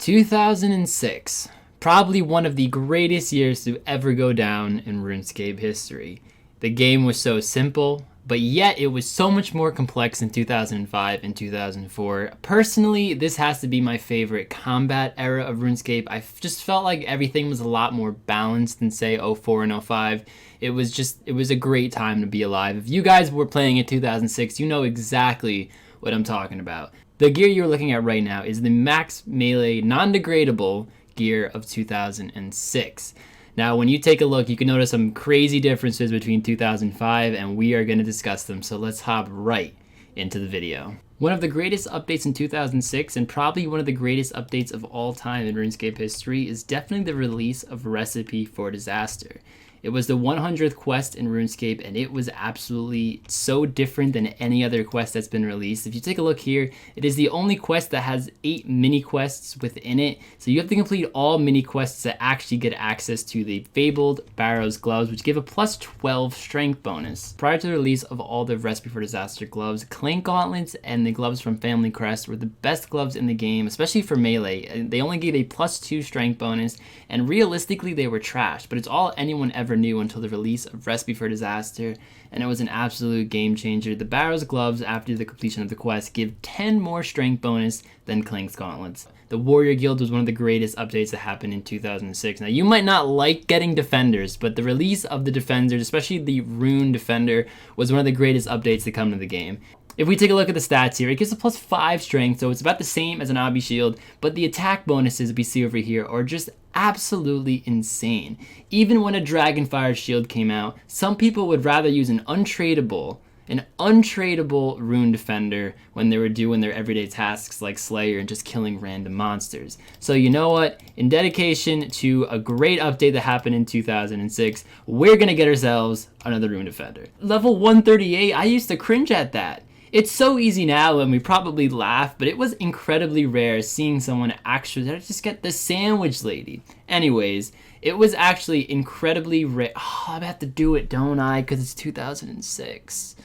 2006, probably one of the greatest years to ever go down in RuneScape history. The game was so simple, but yet it was so much more complex in 2005 and 2004. Personally, this has to be my favorite combat era of RuneScape. I just felt like everything was a lot more balanced than, say, 04 and 05. It was a great time to be alive. If you guys were playing in 2006, you know exactly what I'm talking about. The gear you're looking at right now is the max melee non-degradable gear of 2006. Now, when you take a look, you can notice some crazy differences between 2005, and we are going to discuss them. So let's hop right into the video. One of the greatest updates in 2006, and probably one of the greatest updates of all time in RuneScape history, is definitely the release of Recipe for Disaster. It was the 100th quest in RuneScape, and it was absolutely so different than any other quest that's been released. If you take a look here, it is the only quest that has 8 mini quests within it. So you have to complete all mini quests to actually get access to the Fabled Barrow's gloves, which give a plus 12 strength bonus. Prior to the release of all the Recipe for Disaster gloves, Clank Gauntlets and the gloves from Family Crest were the best gloves in the game, especially for melee. They only gave a plus 2 strength bonus, and realistically they were trash, but it's all anyone ever knew until the release of Recipe for Disaster, and it was an absolute game changer. The Barrow's gloves, after the completion of the quest, give 10 more strength bonus than Clank's Gauntlets. The Warrior Guild was one of the greatest updates that happened in 2006. Now, you might not like getting defenders, but the release of the defenders, especially the Rune Defender, was one of the greatest updates to come to the game. If we take a look at the stats here, it gives a plus 5 strength, so it's about the same as an Obby Shield, but the attack bonuses we see over here are just absolutely insane. Even when a Dragonfire Shield came out, some people would rather use an untradeable Rune Defender when they were doing their everyday tasks like Slayer and just killing random monsters. So you know what? In dedication to a great update that happened in 2006, we're gonna get ourselves another Rune Defender. Level 138, I used to cringe at that. It's so easy now and we probably laugh, but it was incredibly rare seeing someone actually just get the Sandwich Lady. Anyways, it was actually incredibly rare. Oh, I have to do it, don't I? Because it's 2006.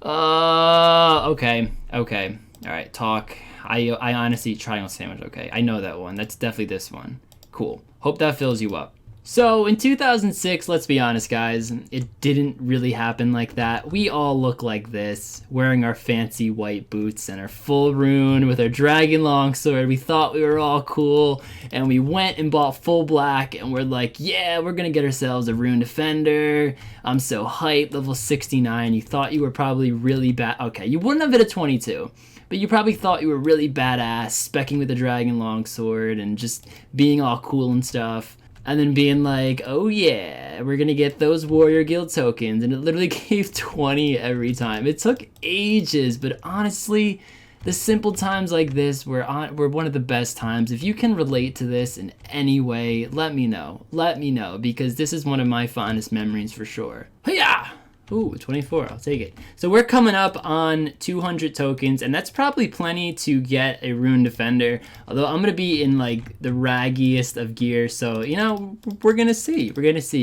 Okay. Alright, talk. I honestly, Triangle Sandwich, okay. I know that one. That's definitely this one. Cool. Hope that fills you up. So in 2006, let's be honest guys, it didn't really happen like that. We all look like this, wearing our fancy white boots and our full rune with our dragon longsword. We thought we were all cool, and we went and bought full black, and we're like, yeah, we're gonna get ourselves a Rune Defender. I'm so hyped, level 69. You thought you were probably really bad. Okay, you wouldn't have hit a 22. But you probably thought you were really badass, specking with the dragon longsword and just being all cool and stuff. And then being like, oh yeah, we're gonna get those Warrior Guild tokens. And it literally gave 20 every time. It took ages, but honestly, the simple times like this were one of the best times. If you can relate to this in any way, let me know. Let me know, because this is one of my fondest memories for sure. Hiya! Ooh, 24, I'll take it. So we're coming up on 200 tokens, and that's probably plenty to get a Rune Defender. Although I'm gonna be in like the raggiest of gear, so you know, we're gonna see.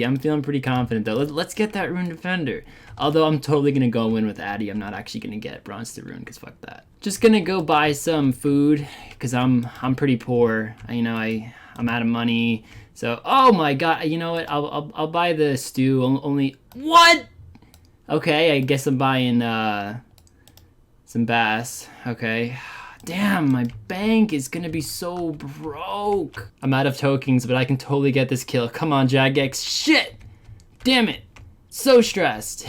I'm feeling pretty confident though. Let's get that Rune Defender. Although I'm totally gonna go in with Addy. I'm not actually gonna get Bronze to Rune, because fuck that. Just gonna go buy some food, because I'm pretty poor. You know, I'm out of money. So, oh my god, you know what? I'll buy the stew. Only what? Okay, I guess I'm buying some bass. Okay. Damn, my bank is gonna be so broke. I'm out of tokens, but I can totally get this kill. Come on, Jagex. Shit! Damn it. So stressed.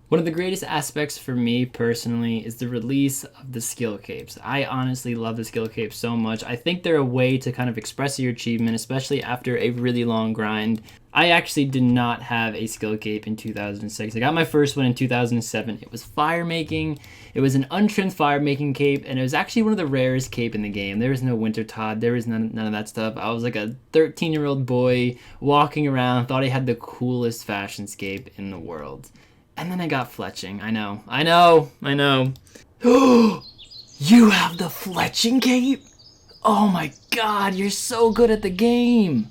One of the greatest aspects for me personally is the release of the skill capes. I honestly love the skill capes so much. I think they're a way to kind of express your achievement, especially after a really long grind. I actually did not have a skill cape in 2006. I got my first one in 2007. It was fire making. It was an untrimmed fire making cape, and it was actually one of the rarest cape in the game. There was no Winter Todd. There was none of that stuff. I was like a 13-year-old boy walking around, thought I had the coolest fashion scape in the world. And then I got fletching. I know. You have the fletching cape? Oh my god, you're so good at the game.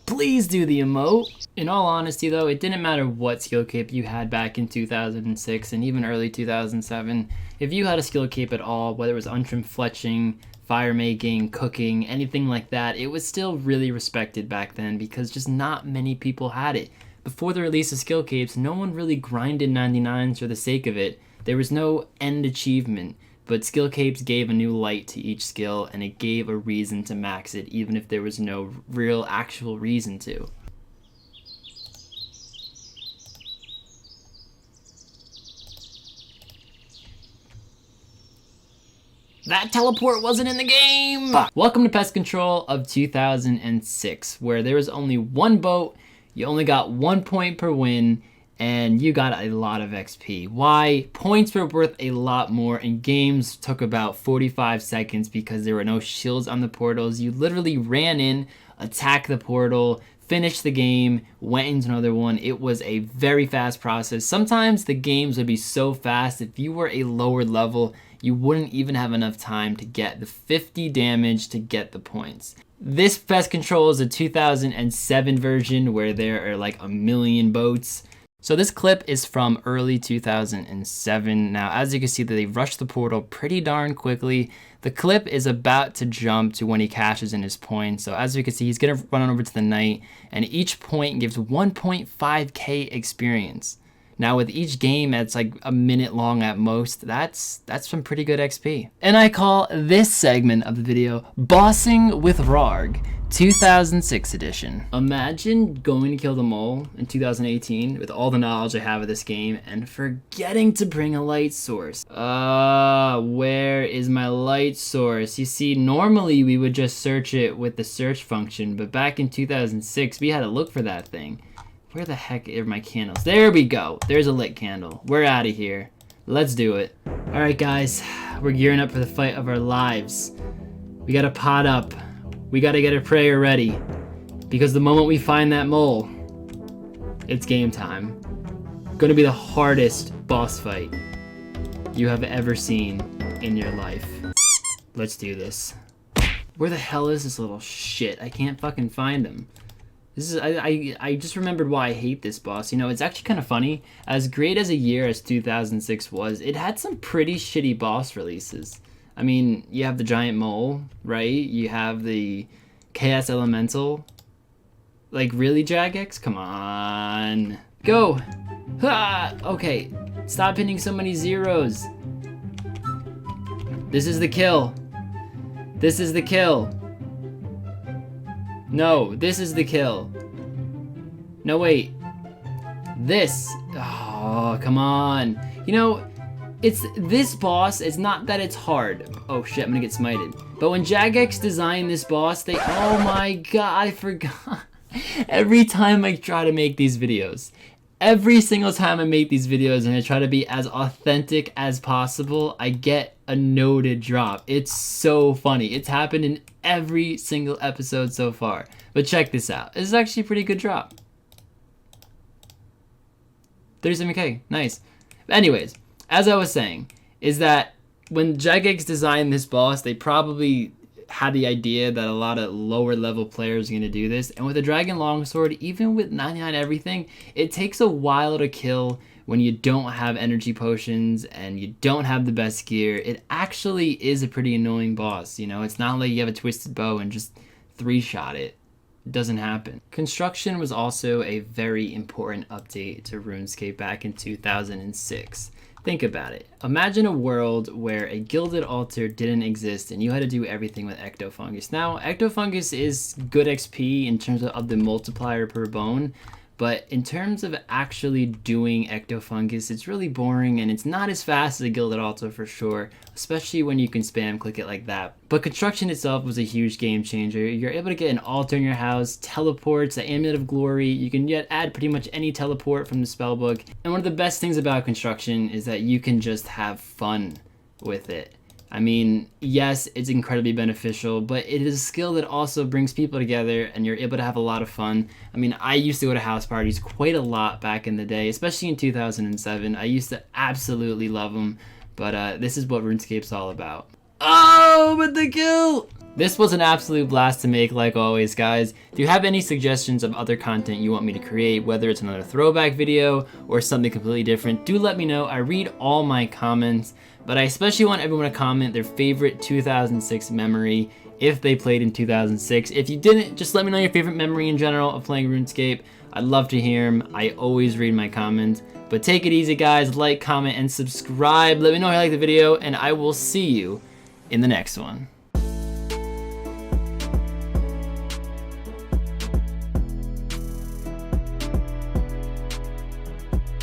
Please do the emote. In all honesty though, it didn't matter what skill cape you had back in 2006 and even early 2007. If you had a skill cape at all, whether it was untrimmed fletching, fire making, cooking, anything like that, it was still really respected back then because just not many people had it. Before the release of skill capes, no one really grinded 99s for the sake of it. There was no end achievement, but skill capes gave a new light to each skill and it gave a reason to max it even if there was no real actual reason to. That teleport wasn't in the game! Welcome to Pest Control of 2006, where there was only one boat, you only got 1 point per win, and you got a lot of XP. Why? Points were worth a lot more, and games took about 45 seconds because there were no shields on the portals. You literally ran in, attacked the portal, finished the game, went into another one. It was a very fast process. Sometimes the games would be so fast, if you were a lower level, you wouldn't even have enough time to get the 50 damage to get the points. This Pest Control is a 2007 version where there are like a million boats. So this clip is from early 2007. Now, as you can see, they rushed the portal pretty darn quickly. The clip is about to jump to when he cashes in his points. So as you can see, he's gonna run on over to the knight, and each point gives 1.5k experience. Now with each game that's like a minute long at most, that's some pretty good XP. And I call this segment of the video Bossing with Rarg 2006 edition. Imagine going to kill the mole in 2018 with all the knowledge I have of this game and forgetting to bring a light source. Where is my light source? You see, normally we would just search it with the search function, but back in 2006 we had to look for that thing. Where the heck are my candles? There we go. There's a lit candle. We're out of here. Let's do it. All right, guys. We're gearing up for the fight of our lives. We gotta pot up. We gotta get a prayer ready. Because the moment we find that mole, it's game time. Gonna be the hardest boss fight you have ever seen in your life. Let's do this. Where the hell is this little shit? I can't fucking find him. This is I just remembered why I hate this boss. You know, it's actually kind of funny. As great as a year as 2006 was, it had some pretty shitty boss releases. I mean, you have the giant mole, right? You have the chaos elemental. Like, really, Jagex? Come on. Go! Ha! Okay, stop hitting so many zeros. This is the kill. This is the kill. No, this is the kill. No, wait. This. Oh, come on. You know, it's this boss, it's not that it's hard. Oh shit, I'm gonna get smited. But when Jagex designed this boss, they, oh my god, I forgot. Every time I try to make these videos, every single time I make these videos and I try to be as authentic as possible, I get a noted drop. It's so funny. It's happened in every single episode so far. But check this out. This is actually a pretty good drop. 37k, nice. But anyways, as I was saying, is that when Jagex designed this boss, they probably had the idea that a lot of lower level players are going to do this. And with the Dragon Longsword, even with 99 everything, it takes a while to kill when you don't have energy potions and you don't have the best gear. It actually is a pretty annoying boss. You know, it's not like you have a twisted bow and just 3-shot it. It doesn't happen. Construction was also a very important update to RuneScape back in 2006. Think about it. Imagine a world where a gilded altar didn't exist and you had to do everything with ectofungus. Now, ectofungus is good XP in terms of the multiplier per bone, but in terms of actually doing ectofungus, it's really boring and it's not as fast as a gilded altar for sure, especially when you can spam click it like that. But construction itself was a huge game changer. You're able to get an altar in your house, teleports, the amulet of glory. You can yet add pretty much any teleport from the spellbook. And one of the best things about construction is that you can just have fun with it. I mean, yes, it's incredibly beneficial, but it is a skill that also brings people together and you're able to have a lot of fun. I mean, I used to go to house parties quite a lot back in the day, especially in 2007. I used to absolutely love them, but this is what RuneScape's all about. Oh, but the kill! This was an absolute blast to make, like always, guys. If you have any suggestions of other content you want me to create, whether it's another throwback video or something completely different, do let me know. I read all my comments. But I especially want everyone to comment their favorite 2006 memory if they played in 2006. If you didn't, just let me know your favorite memory in general of playing RuneScape. I'd love to hear them. I always read my comments. But take it easy, guys. Like, comment, and subscribe. Let me know if you like the video, and I will see you in the next one.